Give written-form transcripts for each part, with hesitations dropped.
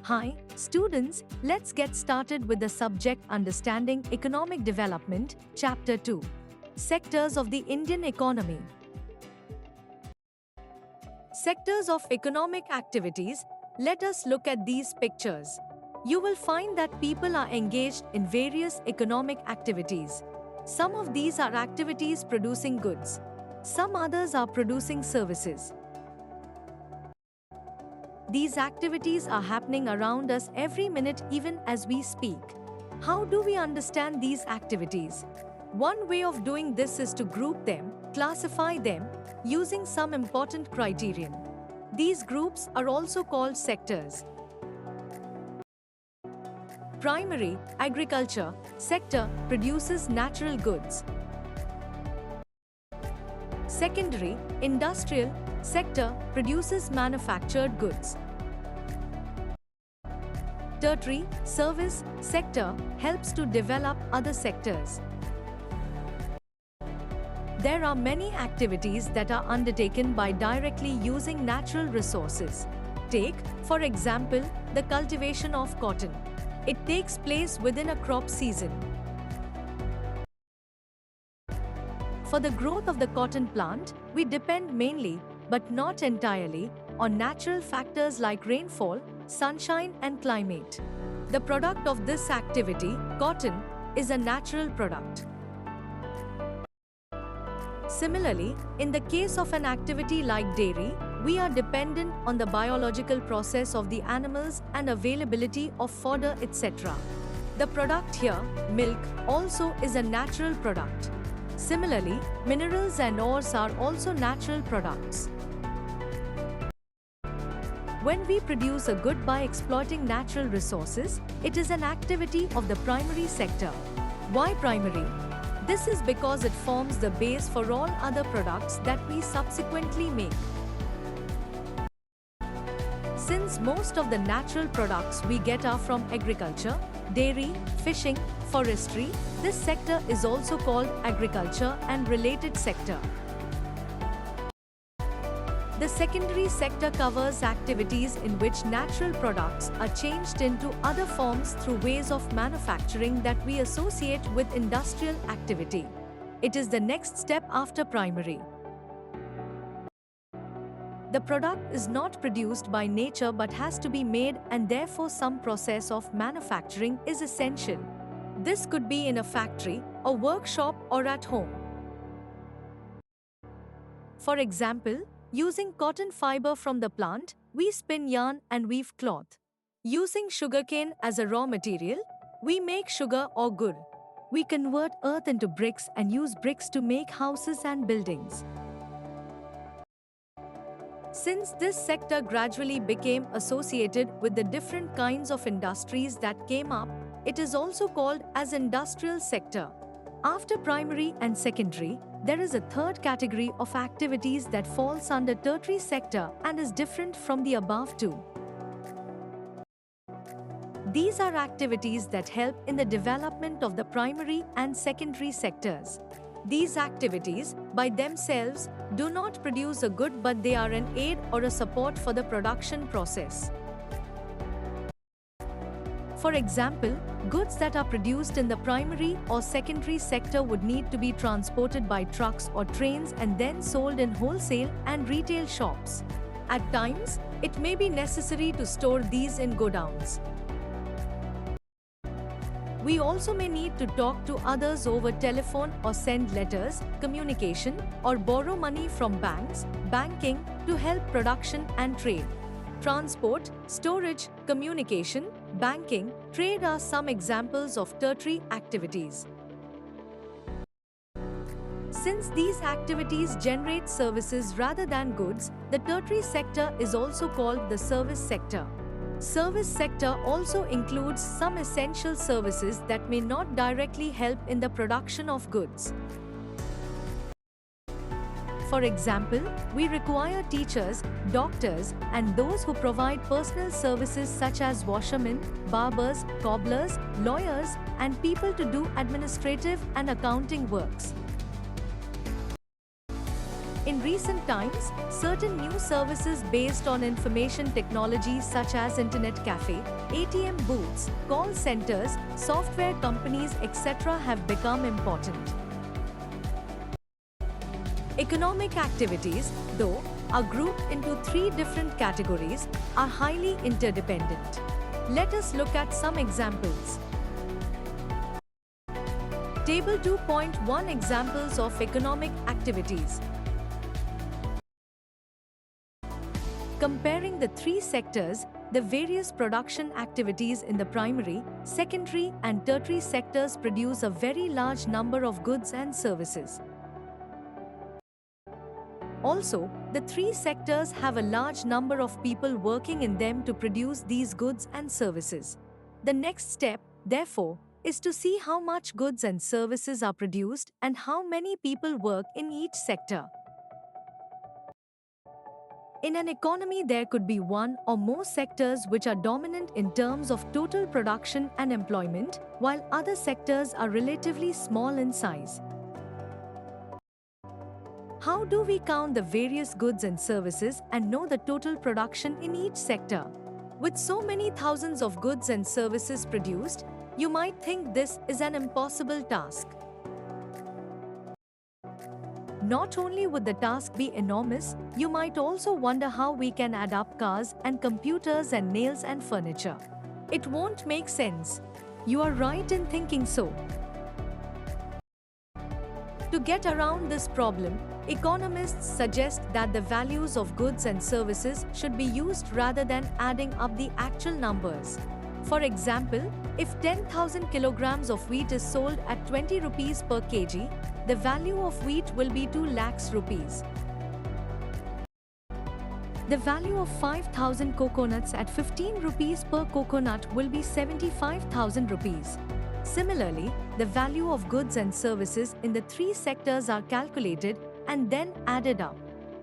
Hi, students, let's get started with the subject Understanding Economic Development, Chapter 2. Sectors of the Indian Economy. Sectors of economic activities. Let us look at these pictures. You will find that people are engaged in various economic activities. Some of these are activities producing goods. Some others are producing services. These activities are happening around us every minute even as we speak. How do we understand these activities? One way of doing this is to group them, classify them, using some important criterion. These groups are also called sectors. Primary, agriculture, sector produces natural goods. Secondary, industrial, sector produces manufactured goods. Tertiary, service, sector helps to develop other sectors. There are many activities that are undertaken by directly using natural resources. Take, for example, the cultivation of cotton. It takes place within a crop season. For the growth of the cotton plant, we depend mainly, but not entirely, on natural factors like rainfall, sunshine and climate. The product of this activity, cotton, is a natural product. Similarly, in the case of an activity like dairy, we are dependent on the biological process of the animals and availability of fodder, etc. The product here, milk, also is a natural product. Similarly, minerals and ores are also natural products. When we produce a good by exploiting natural resources, it is an activity of the primary sector. Why primary? This is because it forms the base for all other products that we subsequently make. Since most of the natural products we get are from agriculture, dairy, fishing, forestry, this sector is also called agriculture and related sector. The secondary sector covers activities in which natural products are changed into other forms through ways of manufacturing that we associate with industrial activity. It is the next step after primary. The product is not produced by nature but has to be made, and therefore some process of manufacturing is essential. This could be in a factory, a workshop, or at home. For example, using cotton fiber from the plant, we spin yarn and weave cloth. Using sugarcane as a raw material, we make sugar or gur. We convert earth into bricks and use bricks to make houses and buildings. Since this sector gradually became associated with the different kinds of industries that came up, it is also called as industrial sector. After primary and secondary, there is a third category of activities that falls under tertiary sector and is different from the above two. These are activities that help in the development of the primary and secondary sectors. These activities, by themselves, do not produce a good, but they are an aid or a support for the production process. For example, goods that are produced in the primary or secondary sector would need to be transported by trucks or trains and then sold in wholesale and retail shops. At times, it may be necessary to store these in godowns. We also may need to talk to others over telephone or send letters, communication, or borrow money from banks, banking, to help production and trade. Transport, storage, communication, banking, trade are some examples of tertiary activities. Since these activities generate services rather than goods, the tertiary sector is also called the service sector. Service sector also includes some essential services that may not directly help in the production of goods. For example, we require teachers, doctors, and those who provide personal services such as washermen, barbers, cobblers, lawyers, and people to do administrative and accounting works. In recent times, certain new services based on information technology such as internet cafe, ATM booths, call centers, software companies, etc. have become important. Economic activities, though, are grouped into three different categories, are highly interdependent. Let us look at some examples. Table 2.1 Examples of economic activities. Comparing the three sectors, the various production activities in the primary, secondary, and tertiary sectors produce a very large number of goods and services. Also, the three sectors have a large number of people working in them to produce these goods and services. The next step, therefore, is to see how much goods and services are produced and how many people work in each sector. In an economy, there could be one or more sectors which are dominant in terms of total production and employment, while other sectors are relatively small in size. How do we count the various goods and services and know the total production in each sector? With so many thousands of goods and services produced, you might think this is an impossible task. Not only would the task be enormous, you might also wonder how we can add up cars and computers and nails and furniture. It won't make sense. You are right in thinking so. To get around this problem, economists suggest that the values of goods and services should be used rather than adding up the actual numbers. For example, if 10,000 kilograms of wheat is sold at 20 rupees per kg, the value of wheat will be 2 lakhs rupees. The value of 5,000 coconuts at 15 rupees per coconut will be 75,000 rupees. Similarly, the value of goods and services in the three sectors are calculated and then added up.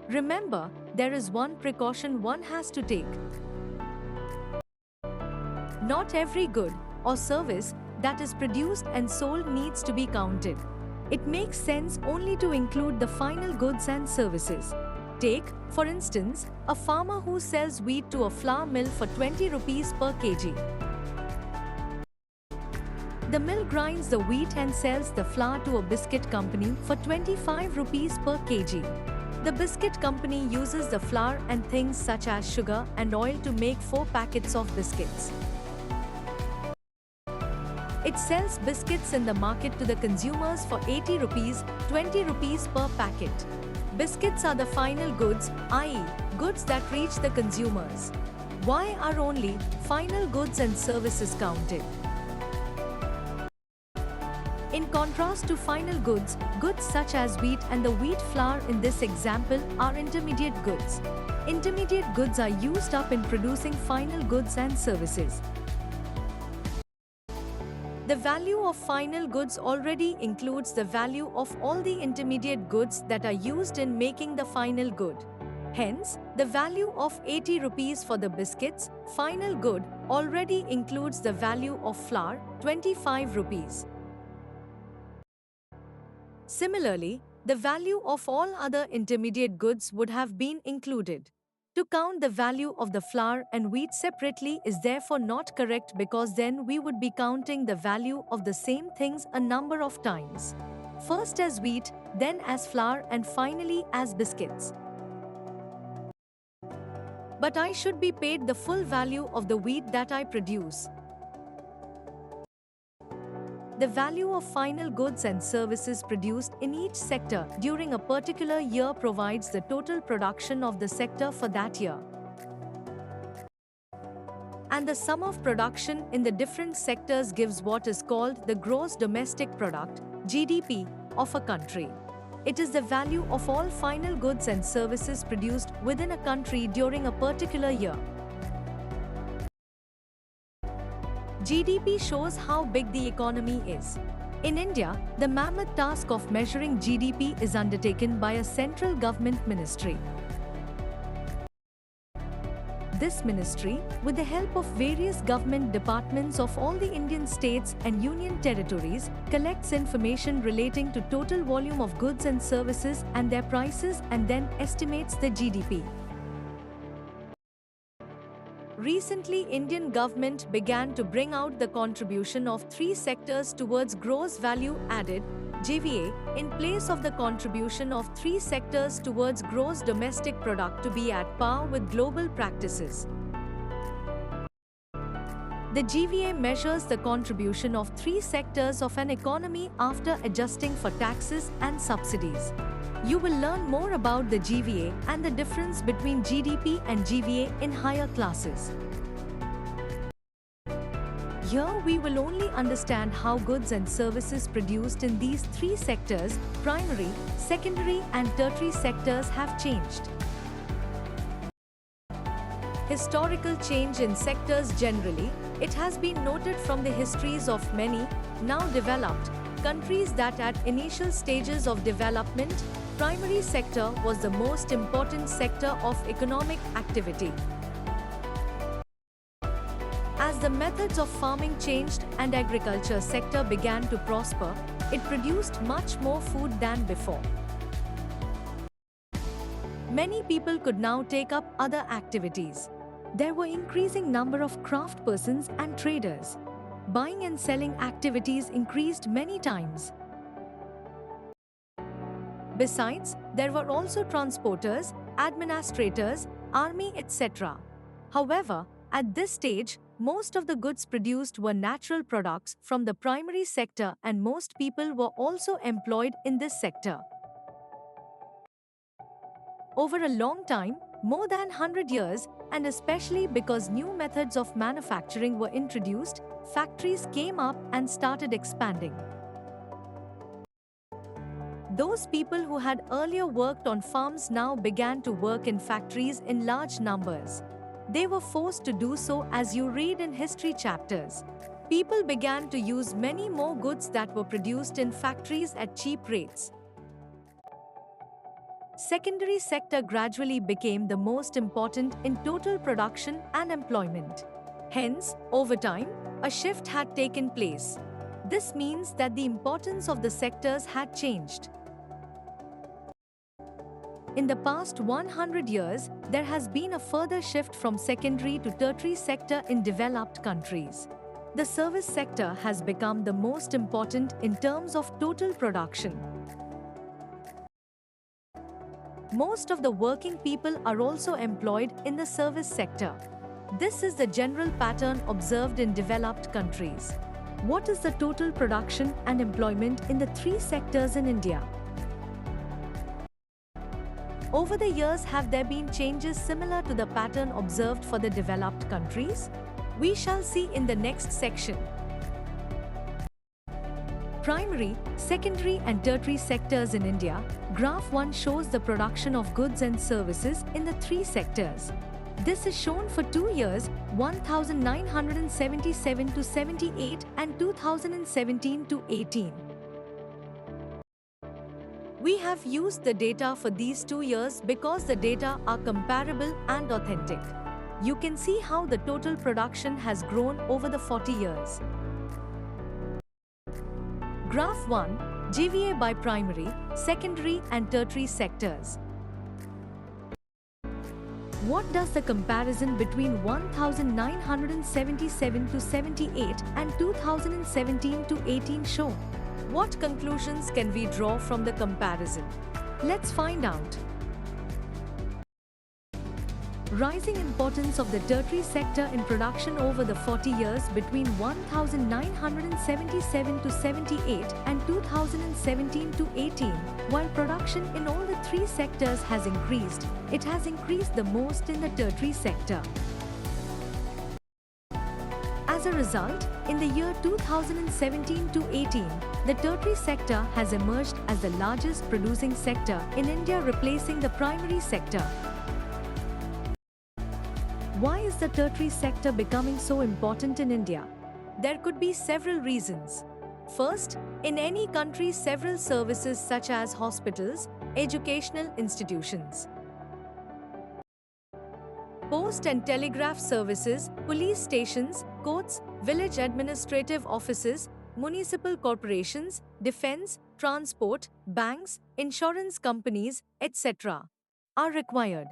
Remember, there is one precaution one has to take. Not every good or service that is produced and sold needs to be counted. It makes sense only to include the final goods and services. Take, for instance, a farmer who sells wheat to a flour mill for 20 rupees per kg. The mill grinds the wheat and sells the flour to a biscuit company for 25 rupees per kg. The biscuit company uses the flour and things such as sugar and oil to make 4 packets of biscuits. It sells biscuits in the market to the consumers for 80 rupees, 20 rupees per packet. Biscuits are the final goods, i.e., goods that reach the consumers. Why are only final goods and services counted? In contrast to final goods, goods such as wheat and the wheat flour in this example are intermediate goods. Intermediate goods are used up in producing final goods and services. The value of final goods already includes the value of all the intermediate goods that are used in making the final good. Hence, the value of 80 rupees for the biscuits, final good, already includes the value of flour, 25 rupees. Similarly, the value of all other intermediate goods would have been included. To count the value of the flour and wheat separately is therefore not correct, because then we would be counting the value of the same things a number of times. First as wheat, then as flour, and finally as biscuits. But I should be paid the full value of the wheat that I produce. The value of final goods and services produced in each sector during a particular year provides the total production of the sector for that year. And the sum of production in the different sectors gives what is called the gross domestic product, GDP, of a country. It is the value of all final goods and services produced within a country during a particular year. GDP shows how big the economy is. In India, the mammoth task of measuring GDP is undertaken by a central government ministry. This ministry, with the help of various government departments of all the Indian states and union territories, collects information relating to total volume of goods and services and their prices and then estimates the GDP. Recently, Indian government began to bring out the contribution of three sectors towards gross value added (GVA) in place of the contribution of three sectors towards gross domestic product to be at par with global practices. The GVA measures the contribution of three sectors of an economy after adjusting for taxes and subsidies. You will learn more about the GVA and the difference between GDP and GVA in higher classes. Here we will only understand how goods and services produced in these three sectors, primary, secondary and tertiary sectors, have changed. Historical change in sectors generally, it has been noted from the histories of many, now developed, countries that at initial stages of development, primary sector was the most important sector of economic activity. As the methods of farming changed and agriculture sector began to prosper, it produced much more food than before. Many people could now take up other activities. There were increasing number of craft persons and traders. Buying and selling activities increased many times. Besides, there were also transporters, administrators, army, etc. However, at this stage, most of the goods produced were natural products from the primary sector and most people were also employed in this sector. Over a long time, more than 100 years, and especially because new methods of manufacturing were introduced, factories came up and started expanding. Those people who had earlier worked on farms now began to work in factories in large numbers. They were forced to do so as you read in history chapters. People began to use many more goods that were produced in factories at cheap rates. Secondary sector gradually became the most important in total production and employment. Hence, over time, a shift had taken place. This means that the importance of the sectors had changed. In the past 100 years, there has been a further shift from secondary to tertiary sector in developed countries. The service sector has become the most important in terms of total production. Most of the working people are also employed in the service sector. This is the general pattern observed in developed countries. What is the total production and employment in the three sectors in India? Over the years, have there been changes similar to the pattern observed for the developed countries? We shall see in the next section. Primary, secondary and tertiary sectors in India. Graph 1 shows the production of goods and services in the three sectors. This is shown for 2 years, 1977 to 78 and 2017 to 18. We have used the data for these 2 years because the data are comparable and authentic. You can see how the total production has grown over the 40 years. Graph 1, GVA by primary, secondary and tertiary sectors. What does the comparison between 1977 to 78 and 2017 to 18 show? What conclusions can we draw from the comparison? Let's find out. Rising importance of the tertiary sector in production over the 40 years between 1977 to 78 and 2017 to 18. While production in all the three sectors has increased, it has increased the most in the tertiary sector. As a result, in the year 2017 to 18, the tertiary sector has emerged as the largest producing sector in India, replacing the primary sector. Why is the tertiary sector becoming so important in India? There could be several reasons. First, in any country, several services such as hospitals, educational institutions, Post and telegraph services, police stations, courts, village administrative offices, municipal corporations, defense, transport, banks, insurance companies, etc. are required.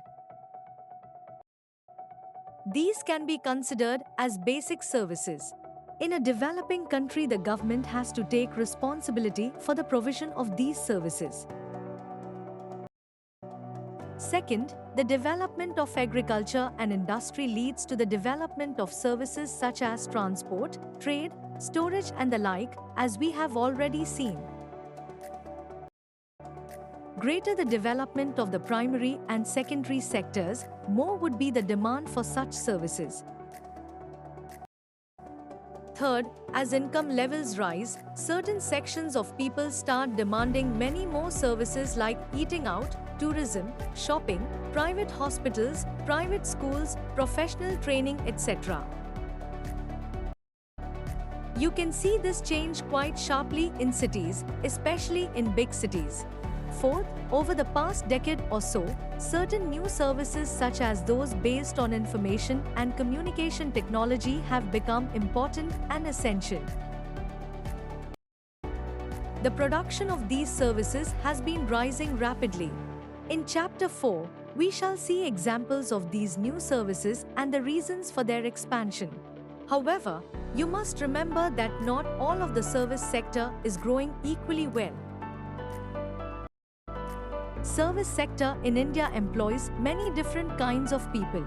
These can be considered as basic services. In a developing country, the government has to take responsibility for the provision of these services. Second, the development of agriculture and industry leads to the development of services such as transport, trade, storage and the like, as we have already seen. Greater the development of the primary and secondary sectors, more would be the demand for such services. Third, as income levels rise, certain sections of people start demanding many more services like eating out, tourism, shopping, private hospitals, private schools, professional training, etc. You can see this change quite sharply in cities, especially in big cities. Fourth, over the past decade or so, certain new services such as those based on information and communication technology have become important and essential. The production of these services has been rising rapidly. In Chapter 4, we shall see examples of these new services and the reasons for their expansion. However, you must remember that not all of the service sector is growing equally well. Service sector in India employs many different kinds of people.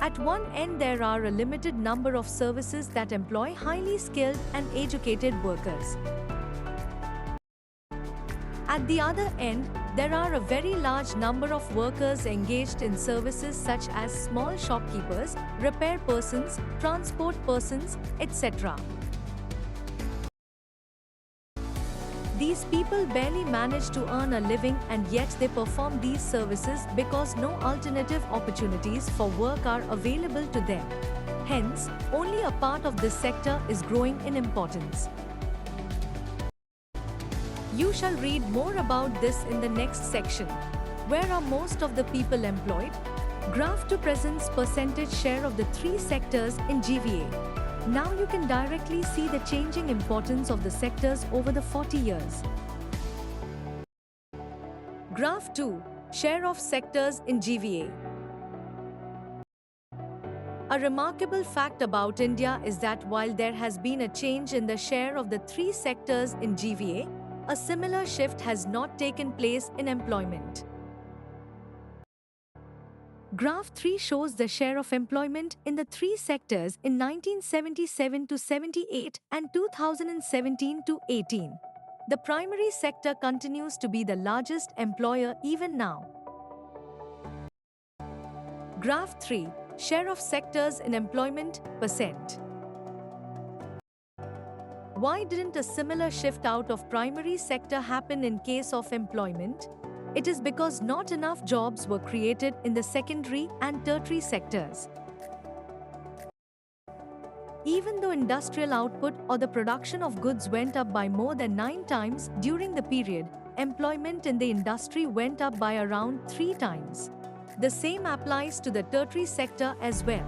At one end there are a limited number of services that employ highly skilled and educated workers. At the other end, there are a very large number of workers engaged in services such as small shopkeepers, repair persons, transport persons, etc. These people barely manage to earn a living and yet they perform these services because no alternative opportunities for work are available to them. Hence, only a part of this sector is growing in importance. You shall read more about this in the next section. Where are most of the people employed? Graph 2 presents percentage share of the three sectors in GVA. Now you can directly see the changing importance of the sectors over the 40 years. Graph 2. Share of sectors in GVA. A remarkable fact about India is that while there has been a change in the share of the three sectors in GVA, a similar shift has not taken place in employment. Graph 3 shows the share of employment in the three sectors in 1977 to 78 and 2017 to 18. The primary sector continues to be the largest employer even now. Graph 3. Share of sectors in employment, percent. Why didn't a similar shift out of primary sector happen in case of employment? It is because not enough jobs were created in the secondary and tertiary sectors. Even though industrial output or the production of goods went up by more than 9 times during the period, employment in the industry went up by around 3 times. The same applies to the tertiary sector as well.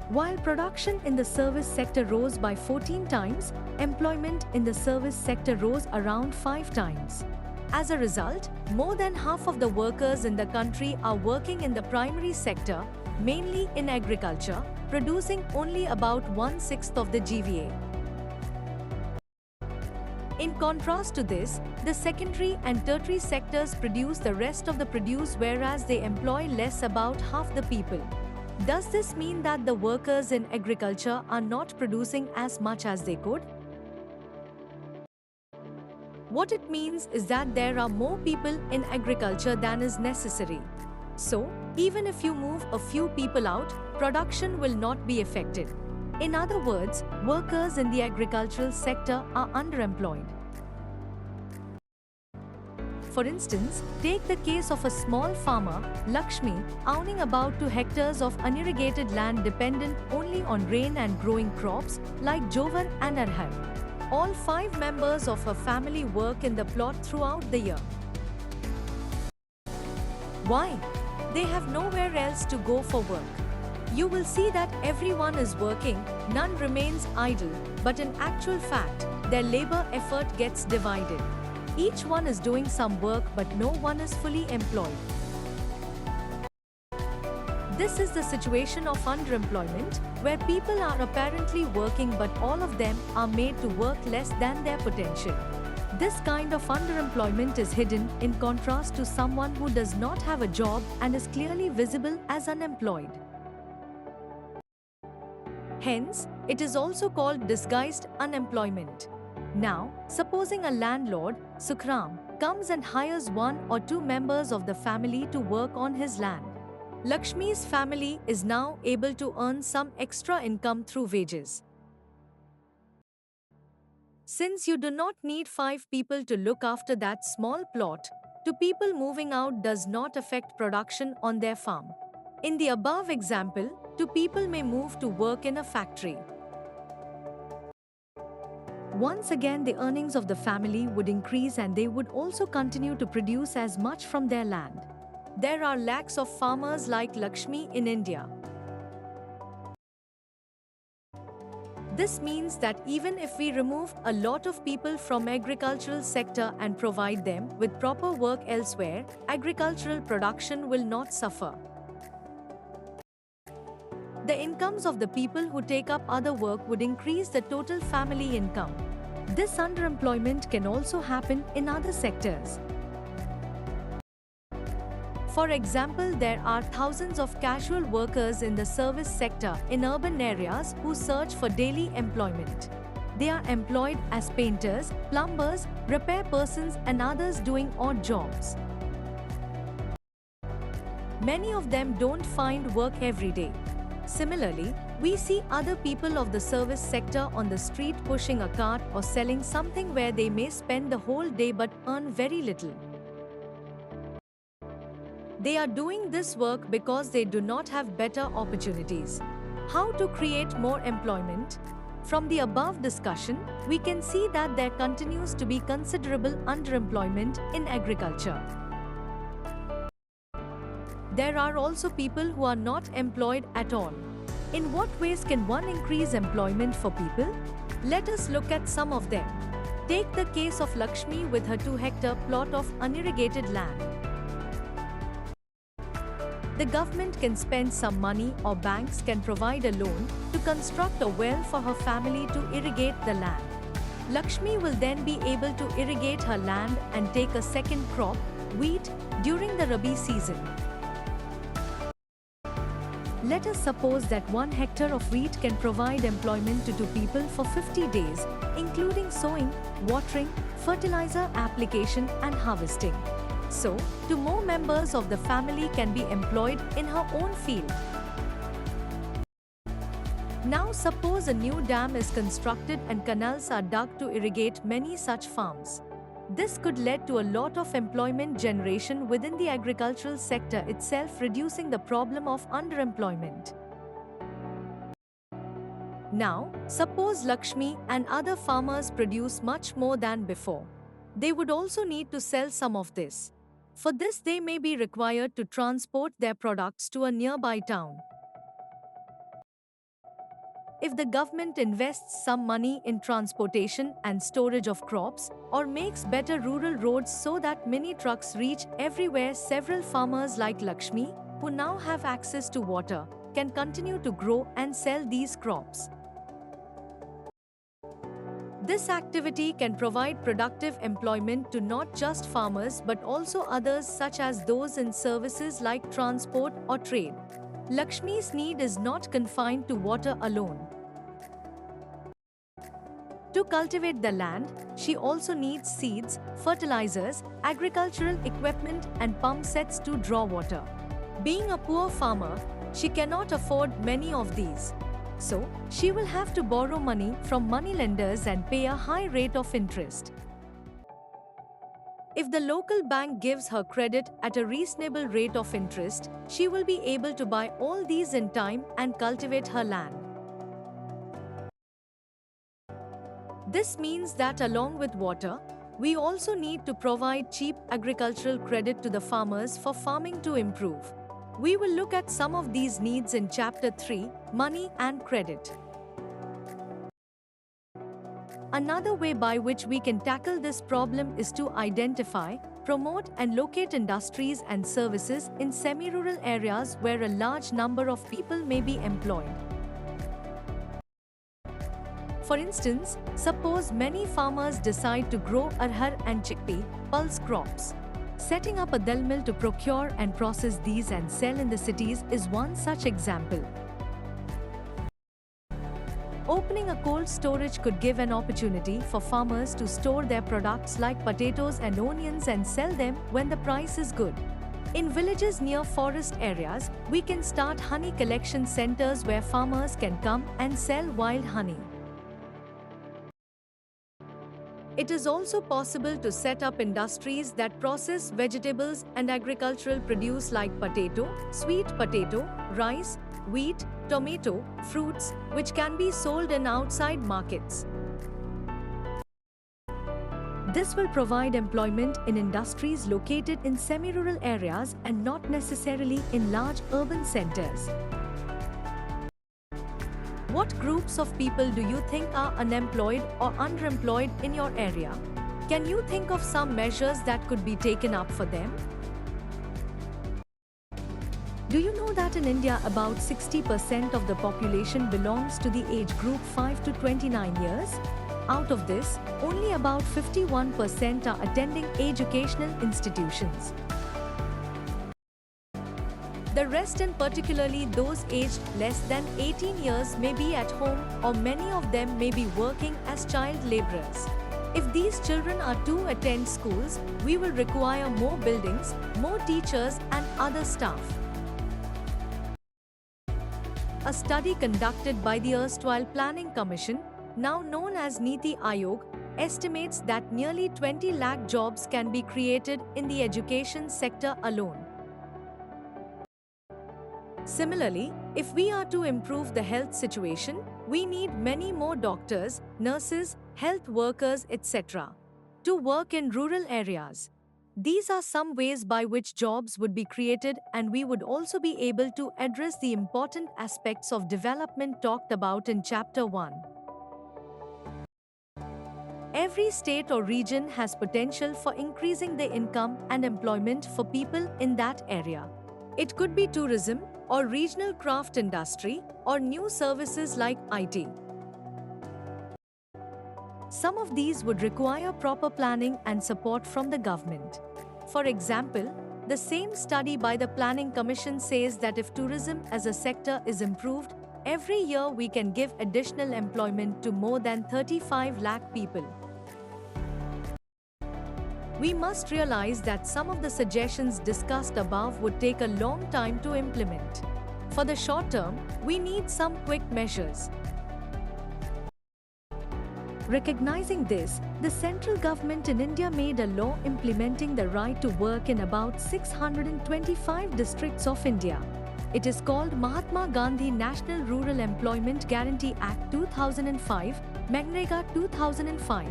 While production in the service sector rose by 14 times, employment in the service sector rose around 5 times. As a result, more than half of the workers in the country are working in the primary sector, mainly in agriculture, producing only about 1/6 of the GVA. In contrast to this, the secondary and tertiary sectors produce the rest of the produce, whereas they employ less, about half the people. Does this mean that the workers in agriculture are not producing as much as they could? What it means is that there are more people in agriculture than is necessary. So, even if you move a few people out, production will not be affected. In other words, workers in the agricultural sector are underemployed. For instance, take the case of a small farmer, Lakshmi, owning about 2 hectares of unirrigated land dependent only on rain and growing crops like jowar and arhar. All 5 members of her family work in the plot throughout the year. Why? They have nowhere else to go for work. You will see that everyone is working, none remains idle, but in actual fact, their labor effort gets divided. Each one is doing some work, but no one is fully employed. This is the situation of underemployment, where people are apparently working but all of them are made to work less than their potential. This kind of underemployment is hidden in contrast to someone who does not have a job and is clearly visible as unemployed. Hence, it is also called disguised unemployment. Now, supposing a landlord, Sukhram, comes and hires 1 or 2 members of the family to work on his land. Lakshmi's family is now able to earn some extra income through wages. Since you do not need 5 people to look after that small plot, 2 people moving out does not affect production on their farm. In the above example, 2 people may move to work in a factory. Once again, the earnings of the family would increase and they would also continue to produce as much from their land. There are lakhs of farmers like Lakshmi in India. This means that even if we remove a lot of people from agricultural sector and provide them with proper work elsewhere, agricultural production will not suffer. The incomes of the people who take up other work would increase the total family income. This underemployment can also happen in other sectors. For example, there are thousands of casual workers in the service sector in urban areas who search for daily employment. They are employed as painters, plumbers, repair persons and others doing odd jobs. Many of them don't find work every day. Similarly, we see other people of the service sector on the street pushing a cart or selling something where they may spend the whole day but earn very little. They are doing this work because they do not have better opportunities. How to create more employment? From the above discussion, we can see that there continues to be considerable underemployment in agriculture. There are also people who are not employed at all. In what ways can one increase employment for people? Let us look at some of them. Take the case of Lakshmi with her 2-hectare plot of unirrigated land. The government can spend some money or banks can provide a loan to construct a well for her family to irrigate the land. Lakshmi will then be able to irrigate her land and take a second crop, wheat, during the Rabi season. Let us suppose that 1 hectare of wheat can provide employment to 2 people for 50 days, including sowing, watering, fertilizer application and harvesting. So, 2 more members of the family can be employed in her own field. Now suppose a new dam is constructed and canals are dug to irrigate many such farms. This could lead to a lot of employment generation within the agricultural sector itself, reducing the problem of underemployment. Now, suppose Lakshmi and other farmers produce much more than before. They would also need to sell some of this. For this, they may be required to transport their products to a nearby town. If the government invests some money in transportation and storage of crops, or makes better rural roads so that mini trucks reach everywhere, several farmers like Lakshmi, who now have access to water, can continue to grow and sell these crops. This activity can provide productive employment to not just farmers but also others such as those in services like transport or trade. Lakshmi's need is not confined to water alone. To cultivate the land, she also needs seeds, fertilizers, agricultural equipment and pump sets to draw water. Being a poor farmer, she cannot afford many of these. So, she will have to borrow money from moneylenders and pay a high rate of interest. If the local bank gives her credit at a reasonable rate of interest, she will be able to buy all these in time and cultivate her land. This means that along with water, we also need to provide cheap agricultural credit to the farmers for farming to improve. We will look at some of these needs in Chapter 3, Money and Credit. Another way by which we can tackle this problem is to identify, promote and locate industries and services in semi-rural areas where a large number of people may be employed. For instance, suppose many farmers decide to grow arhar and chickpea, pulse crops. Setting up a dal mill to procure and process these and sell in the cities is one such example. Opening a cold storage could give an opportunity for farmers to store their products like potatoes and onions and sell them when the price is good. In villages near forest areas, we can start honey collection centers where farmers can come and sell wild honey. It is also possible to set up industries that process vegetables and agricultural produce like potato, sweet potato, rice, wheat, tomato, fruits, which can be sold in outside markets. This will provide employment in industries located in semi-rural areas and not necessarily in large urban centers. What groups of people do you think are unemployed or underemployed in your area? Can you think of some measures that could be taken up for them? Do you know that in India about 60% of the population belongs to the age group 5 to 29 years? Out of this, only about 51% are attending educational institutions. The rest, and particularly those aged less than 18 years, may be at home, or many of them may be working as child laborers. If these children are to attend schools, we will require more buildings, more teachers and other staff. A study conducted by the erstwhile Planning Commission, now known as Niti Aayog, estimates that nearly 20 lakh jobs can be created in the education sector alone. Similarly, if we are to improve the health situation, we need many more doctors, nurses, health workers, etc. to work in rural areas. These are some ways by which jobs would be created, and we would also be able to address the important aspects of development talked about in Chapter 1. Every state or region has potential for increasing the income and employment for people in that area. It could be tourism, or regional craft industry, or new services like IT. Some of these would require proper planning and support from the government. For example, the same study by the Planning Commission says that if tourism as a sector is improved, every year we can give additional employment to more than 35 lakh people. We must realize that some of the suggestions discussed above would take a long time to implement. For the short term, we need some quick measures. Recognizing this, the central government in India made a law implementing the right to work in about 625 districts of India. It is called Mahatma Gandhi National Rural Employment Guarantee Act 2005, MGNREGA 2005.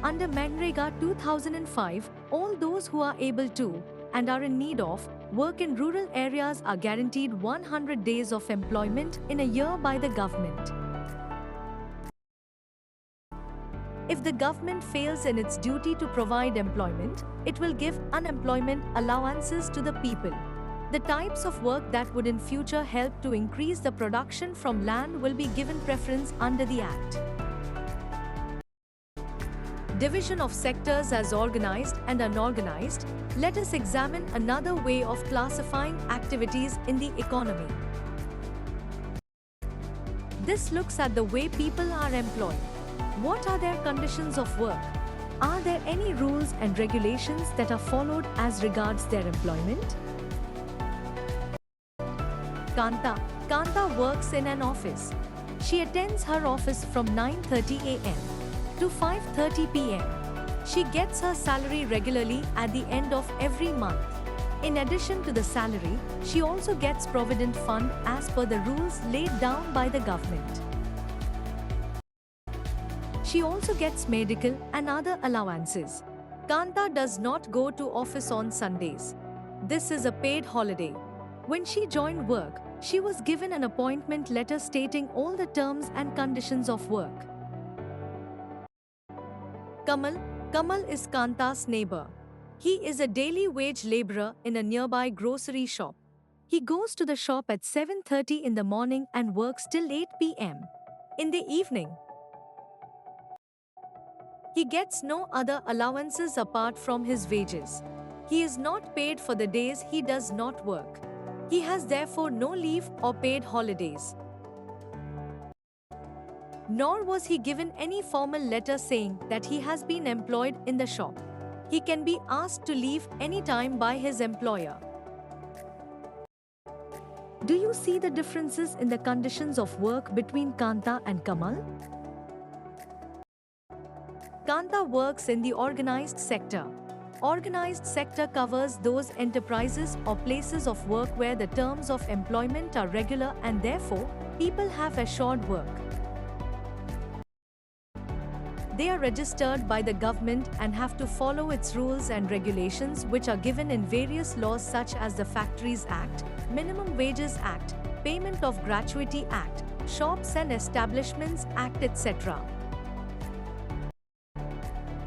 Under MGNREGA 2005, all those who are able to, and are in need of, work in rural areas are guaranteed 100 days of employment in a year by the government. If the government fails in its duty to provide employment, it will give unemployment allowances to the people. The types of work that would in future help to increase the production from land will be given preference under the Act. Division of sectors as organized and unorganized. Let us examine another way of classifying activities in the economy. This looks at the way people are employed. What are their conditions of work? Are there any rules and regulations that are followed as regards their employment? Kanta. Kanta works in an office. She attends her office from 9:30 a.m. to 5:30 p.m. She gets her salary regularly at the end of every month. In addition to the salary, she also gets Provident Fund as per the rules laid down by the government. She also gets medical and other allowances. Kanta does not go to office on Sundays. This is a paid holiday. When she joined work, she was given an appointment letter stating all the terms and conditions of work. Kamal is Kanta's neighbor. He is a daily wage laborer in a nearby grocery shop. He goes to the shop at 7:30 in the morning and works till 8 p.m. in the evening. He gets no other allowances apart from his wages. He is not paid for the days he does not work. He has therefore no leave or paid holidays. Nor was he given any formal letter saying that he has been employed in the shop. He can be asked to leave any time by his employer. Do you see the differences in the conditions of work between Kanta and Kamal? Kanta works in the organized sector. Organized sector covers those enterprises or places of work where the terms of employment are regular and therefore people have assured work. They are registered by the government and have to follow its rules and regulations which are given in various laws such as the Factories Act, Minimum Wages Act, Payment of Gratuity Act, Shops and Establishments Act, etc.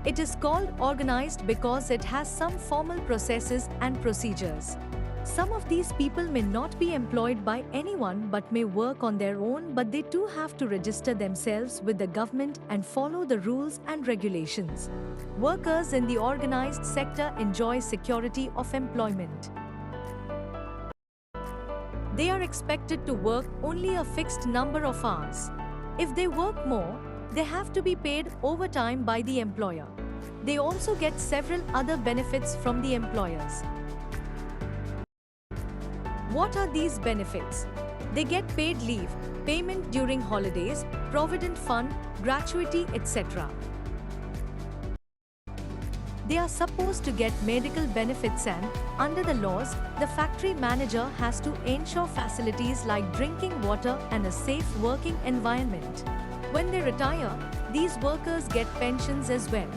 It is called organized because it has some formal processes and procedures. Some of these people may not be employed by anyone but may work on their own, but they too have to register themselves with the government and follow the rules and regulations. Workers in the organized sector enjoy security of employment. They are expected to work only a fixed number of hours. If they work more, they have to be paid overtime by the employer. They also get several other benefits from the employers. What are these benefits? They get paid leave, payment during holidays, provident fund, gratuity, etc. They are supposed to get medical benefits and, under the laws, the factory manager has to ensure facilities like drinking water and a safe working environment. When they retire, these workers get pensions as well.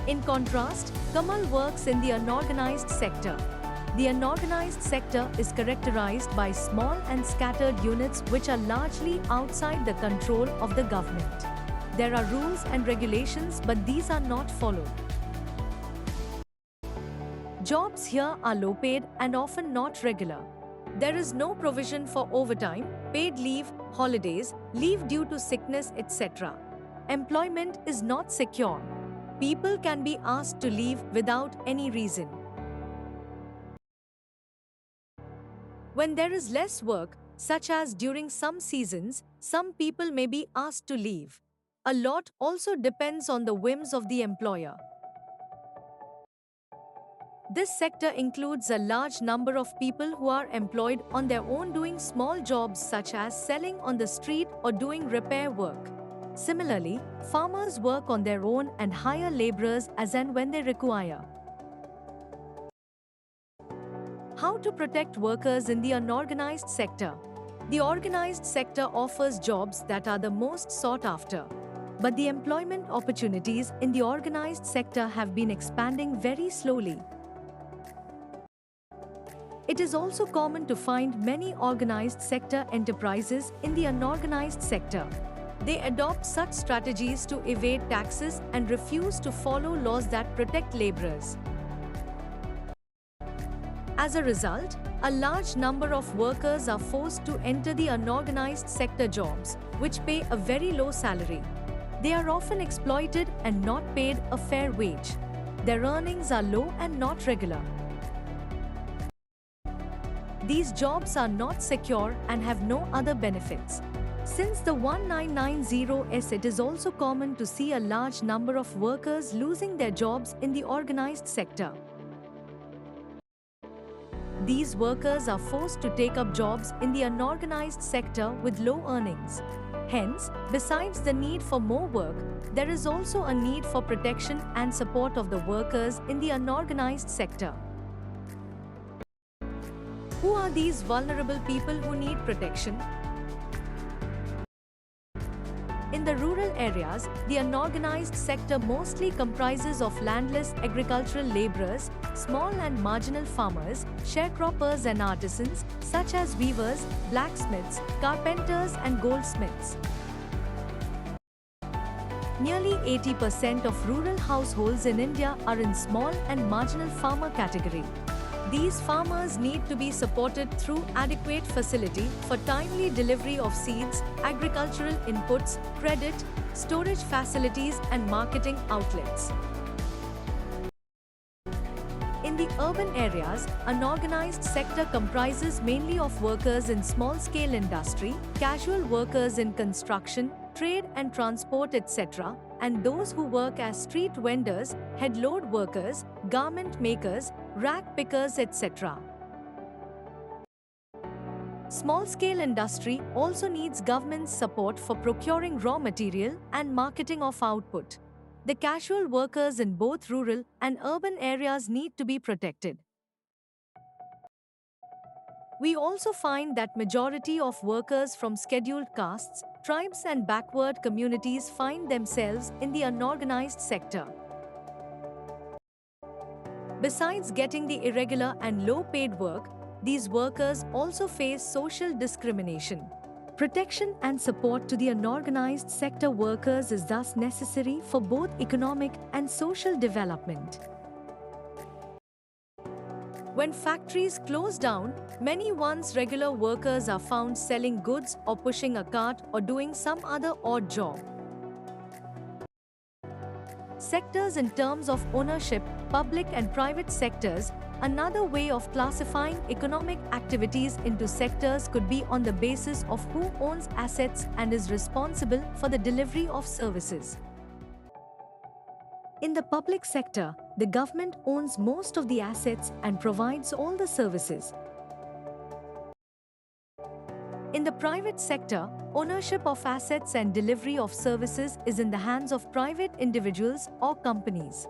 In contrast, Kamal works in the unorganized sector. The unorganized sector is characterized by small and scattered units which are largely outside the control of the government. There are rules and regulations, but these are not followed. Jobs here are low paid and often not regular. There is no provision for overtime, paid leave, holidays, leave due to sickness, etc. Employment is not secure. People can be asked to leave without any reason. When there is less work, such as during some seasons, some people may be asked to leave. A lot also depends on the whims of the employer. This sector includes a large number of people who are employed on their own doing small jobs such as selling on the street or doing repair work. Similarly, farmers work on their own and hire laborers as and when they require. How to protect workers in the unorganized sector? The organized sector offers jobs that are the most sought after. But the employment opportunities in the organized sector have been expanding very slowly. It is also common to find many organized sector enterprises in the unorganized sector. They adopt such strategies to evade taxes and refuse to follow laws that protect laborers. As a result, a large number of workers are forced to enter the unorganized sector jobs, which pay a very low salary. They are often exploited and not paid a fair wage. Their earnings are low and not regular. These jobs are not secure and have no other benefits. Since the 1990s, it is also common to see a large number of workers losing their jobs in the organized sector. These workers are forced to take up jobs in the unorganized sector with low earnings. Hence, besides the need for more work, there is also a need for protection and support of the workers in the unorganized sector. Who are these vulnerable people who need protection? In the rural areas, the unorganized sector mostly comprises of landless agricultural laborers, small and marginal farmers, sharecroppers and artisans, such as weavers, blacksmiths, carpenters and goldsmiths. Nearly 80% of rural households in India are in small and marginal farmer category. These farmers need to be supported through adequate facility for timely delivery of seeds, agricultural inputs, credit, storage facilities and marketing outlets. In the urban areas, unorganized sector comprises mainly of workers in small-scale industry, casual workers in construction, trade and transport etc., and those who work as street vendors, head load workers, garment makers, rag pickers etc. Small-scale industry also needs government support for procuring raw material and marketing of output. The casual workers in both rural and urban areas need to be protected. We also find that majority of workers from scheduled castes, tribes and backward communities find themselves in the unorganized sector. Besides getting the irregular and low-paid work, these workers also face social discrimination. Protection and support to the unorganized sector workers is thus necessary for both economic and social development. When factories close down, many once regular workers are found selling goods or pushing a cart or doing some other odd job. Sectors in terms of ownership, public and private sectors. Another way of classifying economic activities into sectors could be on the basis of who owns assets and is responsible for the delivery of services. In the public sector, the government owns most of the assets and provides all the services. In the private sector, ownership of assets and delivery of services is in the hands of private individuals or companies.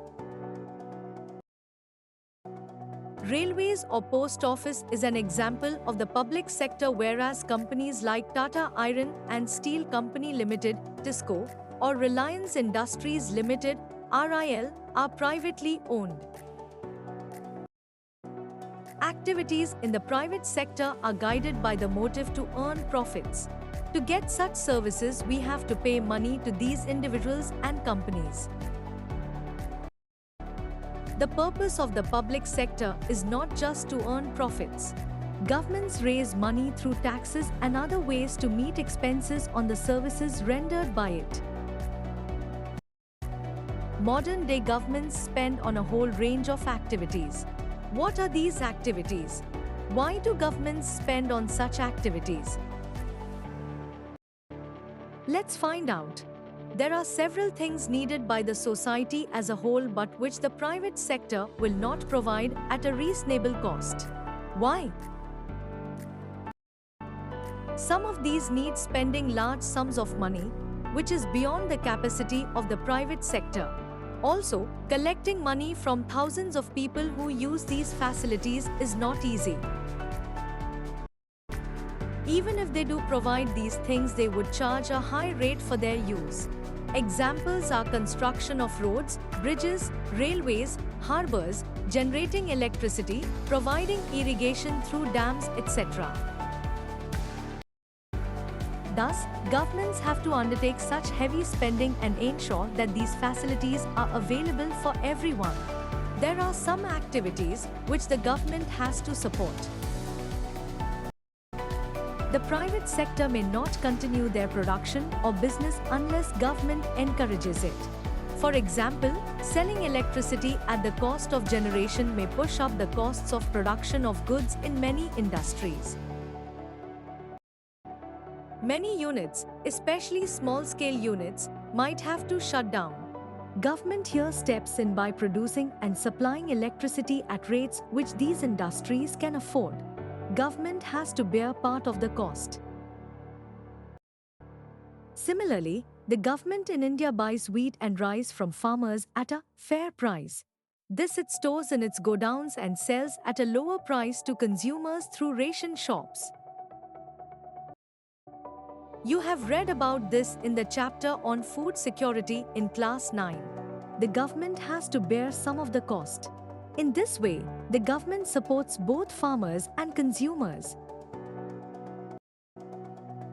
Railways or post office is an example of the public sector, whereas companies like Tata Iron and Steel Company Limited, TISCO, or Reliance Industries Limited, RIL, are privately owned. Activities in the private sector are guided by the motive to earn profits. To get such services, we have to pay money to these individuals and companies. The purpose of the public sector is not just to earn profits. Governments raise money through taxes and other ways to meet expenses on the services rendered by it. Modern-day governments spend on a whole range of activities. What are these activities? Why do governments spend on such activities? Let's find out. There are several things needed by the society as a whole but which the private sector will not provide at a reasonable cost. Why? Some of these need spending large sums of money, which is beyond the capacity of the private sector. Also, collecting money from thousands of people who use these facilities is not easy. Even if they do provide these things, they would charge a high rate for their use. Examples are construction of roads, bridges, railways, harbors, generating electricity, providing irrigation through dams, etc. Thus, governments have to undertake such heavy spending and ensure that these facilities are available for everyone. There are some activities which the government has to support. The private sector may not continue their production or business unless government encourages it. For example, selling electricity at the cost of generation may push up the costs of production of goods in many industries. Many units, especially small-scale units, might have to shut down. Government here steps in by producing and supplying electricity at rates which these industries can afford. Government has to bear part of the cost. Similarly, the government in India buys wheat and rice from farmers at a fair price. This it stores in its godowns and sells at a lower price to consumers through ration shops. You have read about this in the chapter on food security in class 9. The government has to bear some of the cost. In this way, the government supports both farmers and consumers.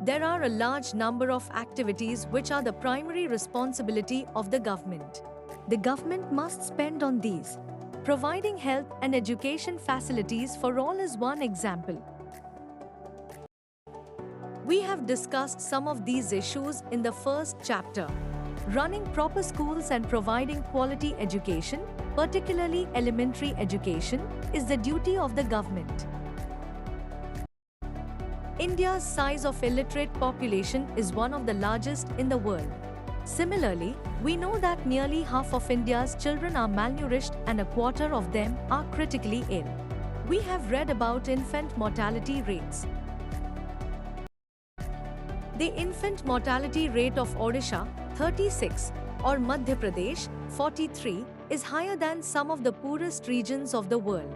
There are a large number of activities which are the primary responsibility of the government. The government must spend on these. Providing health and education facilities for all is one example. We have discussed some of these issues in the first chapter. Running proper schools and providing quality education, particularly elementary education, is the duty of the government. India's size of illiterate population is one of the largest in the world. Similarly, we know that nearly half of India's children are malnourished and a quarter of them are critically ill. We have read about infant mortality rates. The infant mortality rate of Odisha, 36, or Madhya Pradesh, 43, is higher than some of the poorest regions of the world.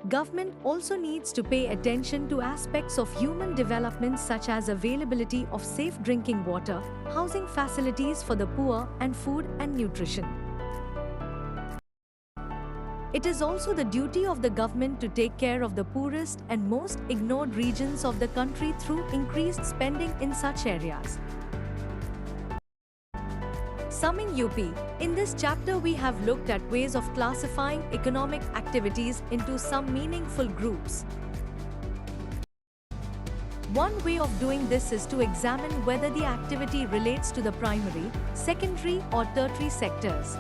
Government also needs to pay attention to aspects of human development such as availability of safe drinking water, housing facilities for the poor, and food and nutrition. It is also the duty of the government to take care of the poorest and most ignored regions of the country through increased spending in such areas. Summing UP, in this chapter we have looked at ways of classifying economic activities into some meaningful groups. One way of doing this is to examine whether the activity relates to the primary, secondary or tertiary sectors.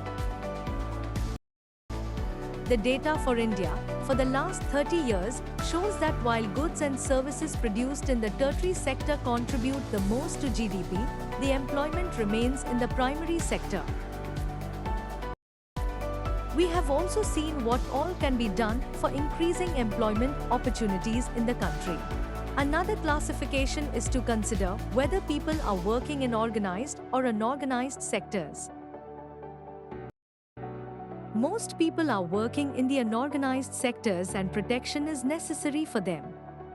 The data for India for the last 30 years shows that while goods and services produced in the tertiary sector contribute the most to GDP, the employment remains in the primary sector. We have also seen what all can be done for increasing employment opportunities in the country. Another classification is to consider whether people are working in organized or unorganized sectors. Most people are working in the unorganized sectors and protection is necessary for them.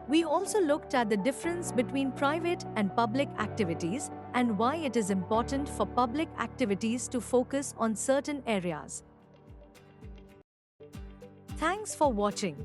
We also looked at the difference between private and public activities and why it is important for public activities to focus on certain areas. Thanks for watching.